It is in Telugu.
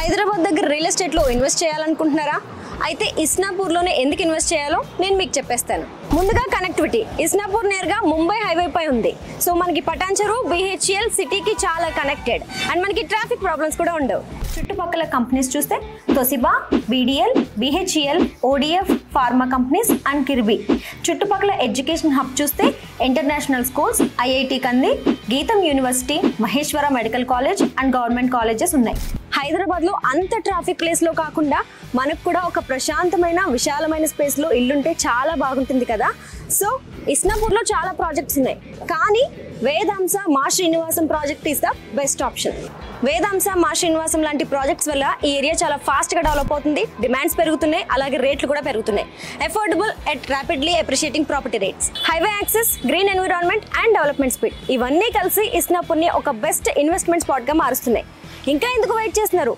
హైదరాబాద్ దగ్గర రియల్ ఎస్టేట్లో ఇన్వెస్ట్ చేయాలనుకుంటున్నారా? అయితే ఇస్నాపూర్లోనే ఎందుకు ఇన్వెస్ట్ చేయాలో నేను మీకు చెప్పేస్తాను. ముందుగా కనెక్టివిటీ. ఇస్నాపూర్ నేరుగా ముంబై హైవే పై ఉంది. సో మనకి పటాన్చెరు BHEL సిటీకి చాలా కనెక్టెడ్ అండ్ మనకి ట్రాఫిక్ ప్రాబ్లమ్స్ కూడా ఉండవు. చుట్టుపక్కల కంపెనీస్ చూస్తే తొసిబా, BDL, BHEL, ODF, pharma companies and Kirby. చుట్టుపక్కల ఎడ్యుకేషన్ హబ్ చూస్తే ఇంటర్నేషనల్ స్కూల్స్, IIT కంది, గీతం university, Maheshwara medical college and government colleges ఉన్నాయి. హైదరాబాద్లో అంత ట్రాఫిక్ ప్లేస్లో కాకుండా మనకు కూడా ఒక ప్రశాంతమైన విశాలమైన స్పేస్లో ఇల్లుంటే చాలా బాగుంటుంది కదా. సో ఇస్నాపూర్లో చాలా ప్రాజెక్ట్స్ ఉన్నాయి, కానీ వేదాంశ మా Srinivasam project is the best option. Vedansha మా శ్రీనివాసం లాంటి ప్రాజెక్ట్స్ వల్ల ఈ ఏరియా చాలా ఫాస్ట్గా డెవలప్ అవుతుంది. డిమాండ్స్ పెరుగుతున్నాయి, అలాగే రేట్లు కూడా పెరుగుతున్నాయి. Affordable at rapidly appreciating property rates, highway access, green environment and development speed ఇవన్నీ కలిసి ఇస్నాపూర్ని ఒక బెస్ట్ ఇన్వెస్ట్మెంట్ స్పాట్గా మారుస్తున్నాయి. ఇంకా ఎందుకు వెయిట్ చేస్తున్నారు?